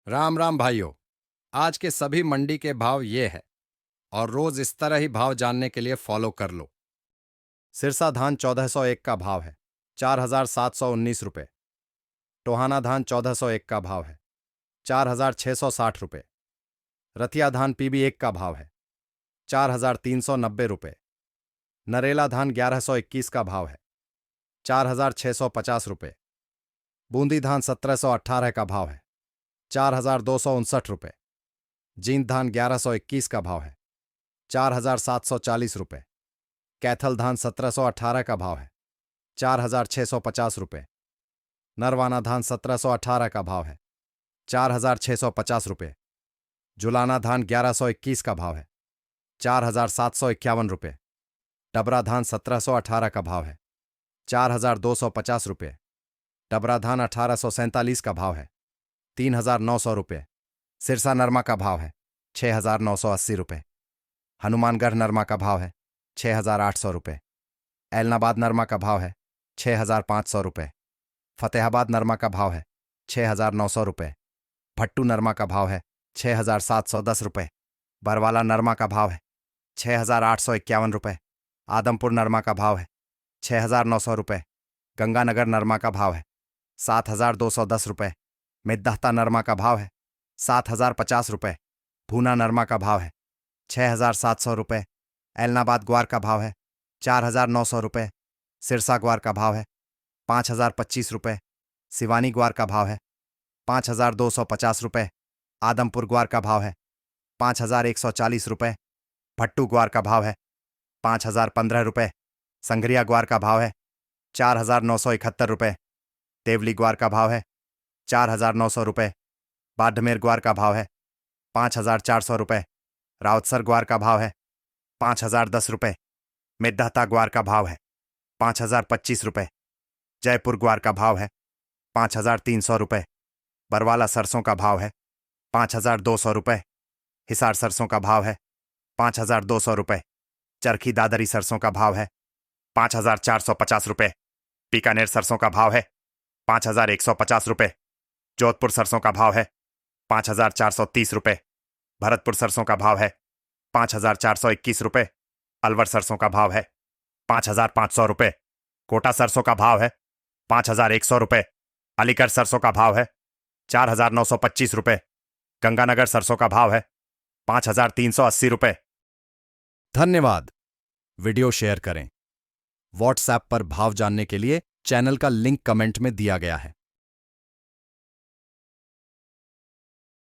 राम राम भाइयों। आज के सभी मंडी के भाव ये है और रोज इस तरह ही भाव जानने के लिए फॉलो कर लो। सिरसा धान 1401 का भाव है 4719 रुपये। टोहाना धान 1401 का भाव है 4660 रुपये। रतिया धान PB1 का भाव है 4390 रुपये। नरेला धान 1121 का भाव है 4650 रुपये। बूंदी धान 1718 का भाव है 4259 रुपये। जींद धान 1121 का भाव है 4740 रुपये। कैथल धान 1718 का भाव है 4650 रुपये। नरवाना धान 1718 का भाव है 4650 रुपये। जुलाना धान 1121 का भाव है 4751 रुपये। टबरा धान 1718 का भाव है 4250 रुपये। टबरा धान 1847 का भाव है 3900 रुपये। सिरसा नरमा का भाव है 6980 रुपये। हनुमानगढ़ नरमा का भाव है 6800 रुपये। ऐलनाबाद नरमा का भाव है 6500 रुपये। फतेहाबाद नरमा का भाव है 6900 रुपये। भट्टू नरमा का भाव है 6710 रुपये। बरवाला नरमा का भाव है 6851 रुपये। आदमपुर नरमा का भाव है 6900 रुपये। गंगानगर नरमा का भाव है 7210 रुपये। मिद्दहता नरमा का भाव है 7050 रुपये। भूना नरमा का भाव है 6700 रुपये। ऐलनाबाद ग्वार का भाव है 4900 रुपये। सिरसा ग्वार का भाव है 5025 रुपये। सिवानी ग्वार का भाव है 5250 रुपये। आदमपुर ग्वार का भाव है 5140 रुपये। भट्टू ग्वार का भाव है 5015 रुपये। संगरिया ग्वार का भाव है 4971 रुपये। तेवली ग्वार का भाव है 4900 रुपये। बाड़मेर ग्वार का भाव है 5400 रुपये। राउतसर ग्वार का भाव है 5010 रुपये। मेदहता ग्वार का भाव है 5025 रुपये। जयपुर ग्वार का भाव है 5300 रुपये। बरवाला सरसों का भाव है 5200 रुपये। हिसार सरसों का भाव है 5200 रुपये। चरखी दादरी सरसों का भाव है 5450 रुपये। बीकानेर सरसों का भाव है 5150 रुपये। जोधपुर सरसों का भाव है 5430 रुपये। भरतपुर सरसों का भाव है 5421 रुपये। अलवर सरसों का भाव है 5500 रुपये। कोटा सरसों का भाव है 5100 रुपये। अलीगढ़ सरसों का भाव है 4925 रुपये। गंगानगर सरसों का भाव है 5380 रुपये। धन्यवाद। वीडियो शेयर करें। व्हाट्सएप पर भाव जानने के लिए चैनल का लिंक कमेंट में दिया गया है।